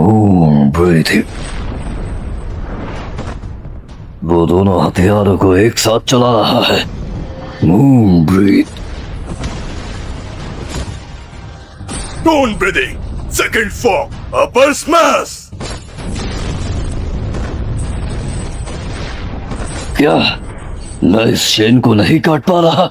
Moon breathing. वो दोनों हथियारों को एक साथ चला रहा है। Moon breath. Stone breathing. Second form. Upper smash. क्या मैं इस चेन को नहीं काट पा रहा?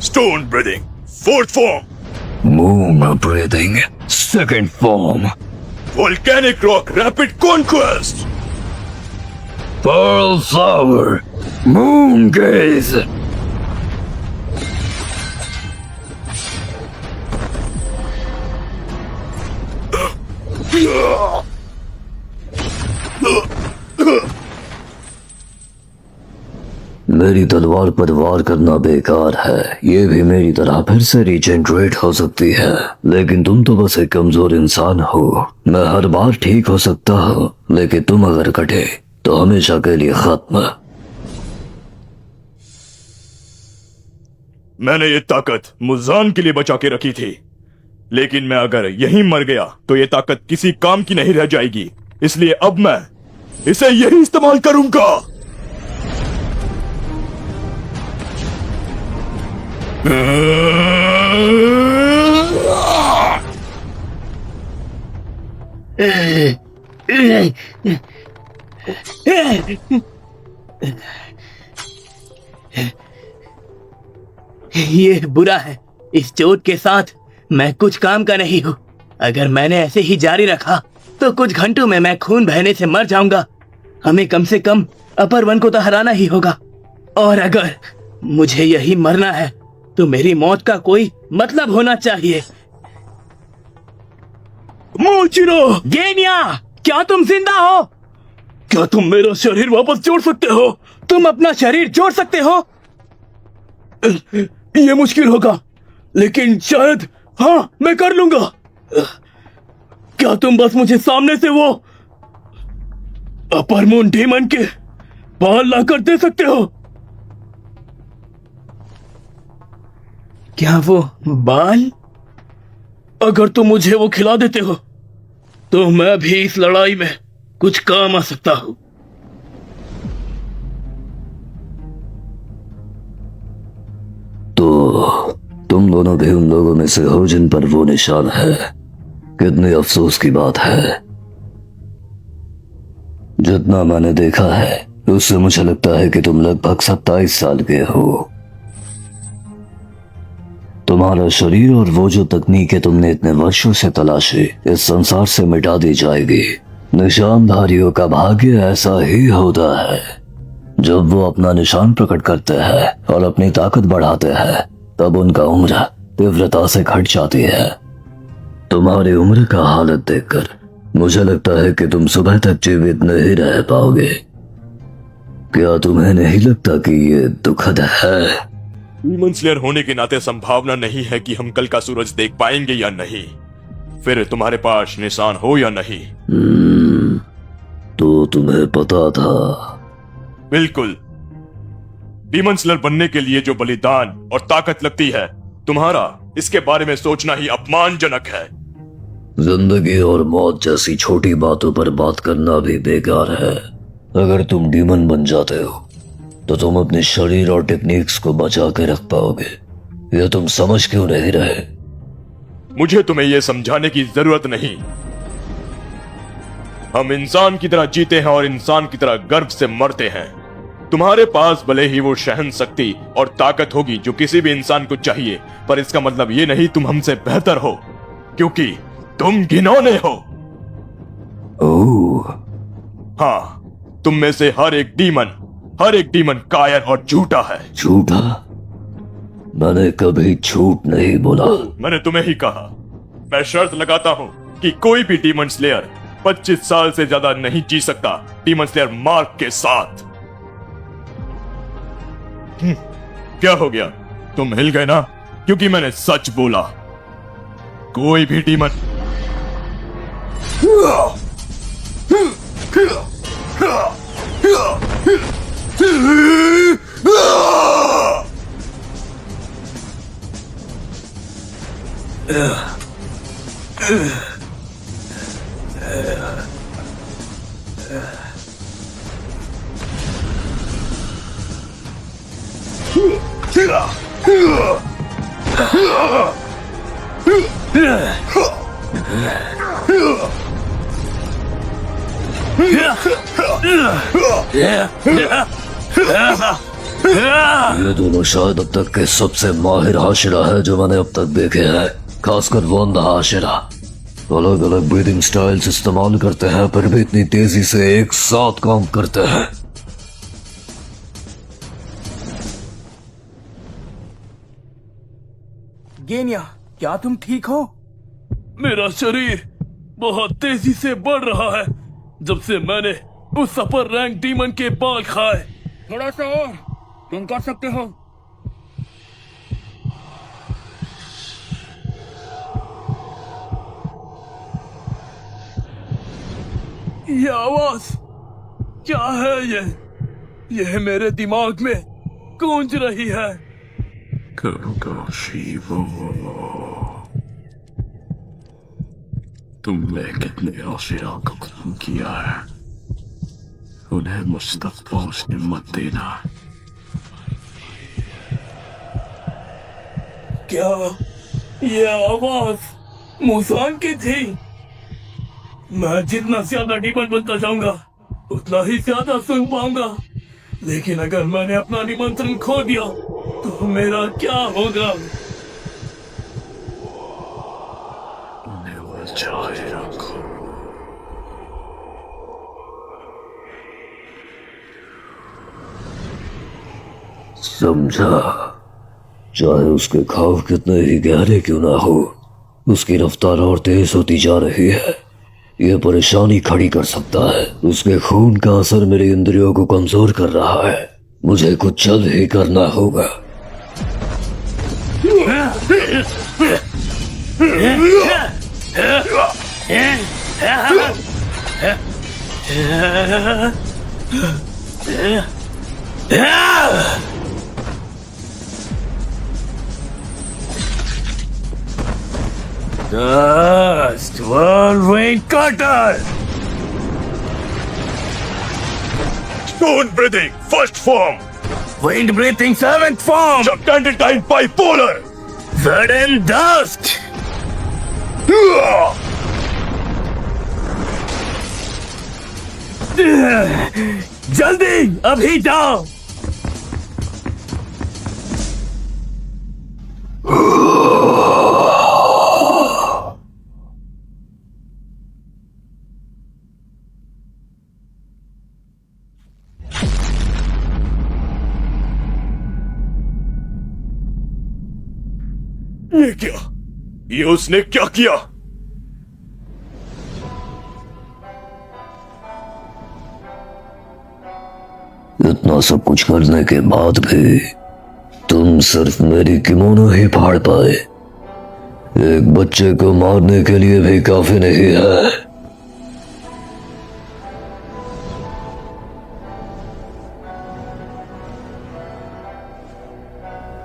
Stone breathing. Fourth form. Moon breathing second form. Volcanic rock rapid conquest. Pearl flower moon gaze। मेरी तलवार पर वार करना बेकार है। ये भी मेरी तरह फिर से रीजनरेट हो सकती है, लेकिन तुम तो बस एक कमजोर इंसान हो। मैं हर बार ठीक हो सकता हूँ, लेकिन तुम अगर कटे तो हमेशा के लिए खत्म। मैंने ये ताकत मुजान के लिए बचा के रखी थी, लेकिन मैं अगर यहीं मर गया तो ये ताकत किसी काम की नहीं रह जाएगी। इसलिए अब मैं इसे यही इस्तेमाल करूंगा। ये बुरा है। इस चोट के साथ मैं कुछ काम का नहीं हूँ। अगर मैंने ऐसे ही जारी रखा तो कुछ घंटों में मैं खून बहने से मर जाऊंगा। हमें कम से कम अपर वन को तो हराना ही होगा, और अगर मुझे यही मरना है तो मेरी मौत का कोई मतलब होना चाहिए। मोचिरो! गेनिया! क्या तुम जिंदा हो? क्या तुम मेरा शरीर वापस जोड़ सकते हो? तुम अपना शरीर जोड़ सकते हो? ये मुश्किल होगा, लेकिन शायद हाँ, मैं कर लूंगा। क्या तुम बस मुझे सामने से वो अपर मून डीमन के बाल लाकर दे सकते हो? क्या वो बाल? अगर तुम मुझे वो खिला देते हो तो मैं भी इस लड़ाई में कुछ काम आ सकता हूं। तो तुम दोनों भी उन लोगों में से हो जिन पर वो निशान है। कितने अफसोस की बात है। जितना मैंने देखा है उससे मुझे लगता है कि तुम लगभग 27 साल के हो। तुम्हारा शरीर और वो जो तकनीकें तुमने इतने वर्षों से तलाशी इस संसार से मिटा दी जाएगी। निशानधारियों का भाग्य ऐसा ही होता है। जब वो अपना निशान प्रकट करते हैं और अपनी ताकत बढ़ाते हैं, तब उनका उम्र तीव्रता से घट जाती है। तुम्हारी उम्र का हालत देखकर मुझे लगता है कि तुम सुबह तक जीवित नहीं रह पाओगे। क्या तुम्हें नहीं लगता कि ये दुखद है? डीमन स्लेयर होने के नाते संभावना नहीं है कि हम कल का सूरज देख पाएंगे या नहीं। फिर तुम्हारे पास निशान हो या नहीं। तो तुम्हें पता था? बिल्कुल। डीमन स्लेयर बनने के लिए जो बलिदान और ताकत लगती है, तुम्हारा इसके बारे में सोचना ही अपमानजनक है। जिंदगी और मौत जैसी छोटी बातों पर बात करना भी बेकार है। अगर तुम डीमन बन जाते हो तो तुम अपने शरीर और टेक्निक्स को बचा के रख पाओगे। यह तुम समझ क्यों नहीं रहे? मुझे तुम्हें यह समझाने की जरूरत नहीं। हम इंसान की तरह जीते हैं और इंसान की तरह गर्व से मरते हैं। तुम्हारे पास भले ही वो सहन शक्ति और ताकत होगी जो किसी भी इंसान को चाहिए, पर इसका मतलब ये नहीं तुम हमसे बेहतर हो, क्योंकि तुम घिनौने हो। ओह। हाँ, तुम में से हर एक डीमन कायर और झूठा है। झूठा? मैंने कभी झूठ नहीं बोला। मैंने तुम्हें ही कहा। मैं शर्त लगाता हूं कि कोई भी डीमन स्लेयर 25 साल से ज्यादा नहीं जी सकता डीमन स्लेयर मार्क के साथ। क्या हो गया? तुम हिल गए ना, क्योंकि मैंने सच बोला। कोई भी डीमन ये दोनों शायद अब तक के सबसे माहिर हाशिरा है जो मैंने अब तक देखे हैं, खासकर वो अंधा हाशिरा। अलग अलग ब्रीदिंग स्टाइल्स इस्तेमाल करते हैं पर भी इतनी तेजी से एक साथ काम करते हैं। गेनिया, क्या तुम ठीक हो? मेरा शरीर बहुत तेजी से बढ़ रहा है जब से मैंने उस अपर रैंक डीमन के बाल खाए। थोड़ा सा और, तुम कर सकते हो। ये आवाज क्या है? यह मेरे दिमाग में गूंज रही है। तुमने कितने आशिरा को खत्म किया है, उन्हें मुझ तक पहुंचने मत देना। क्या ये आवाज मुसान की थी? मैं जितना ज्यादा डीमन बनता जाऊंगा उतना ही ज्यादा सुन पाऊंगा, लेकिन अगर मैंने अपना निमंत्रण खो दिया तो मेरा क्या होगा? उन्हें बचाए रखो। समझा? चाहे उसके घाव कितने ही गहरे क्यों ना हो, उसकी रफ्तार और तेज होती जा रही है। यह परेशानी खड़ी कर सकता है। उसके खून का असर मेरी इंद्रियों को कमजोर कर रहा है। मुझे कुछ जल्द ही करना होगा। Dust Whirlwind Cutter! Stone breathing first form, Wind Breathing 7th Form! Serpentine bipolar, Sudden Dust! जल्दी अभी जाओ! ये क्या? ये उसने क्या किया? इतना सब कुछ करने के बाद भी तुम सिर्फ मेरी किमोनो ही फाड़ पाए। एक बच्चे को मारने के लिए भी काफी नहीं है।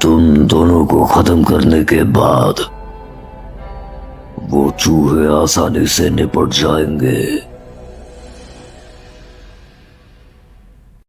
तुम दोनों को खत्म करने के बाद वो चूहे आसानी से निपट जाएंगे।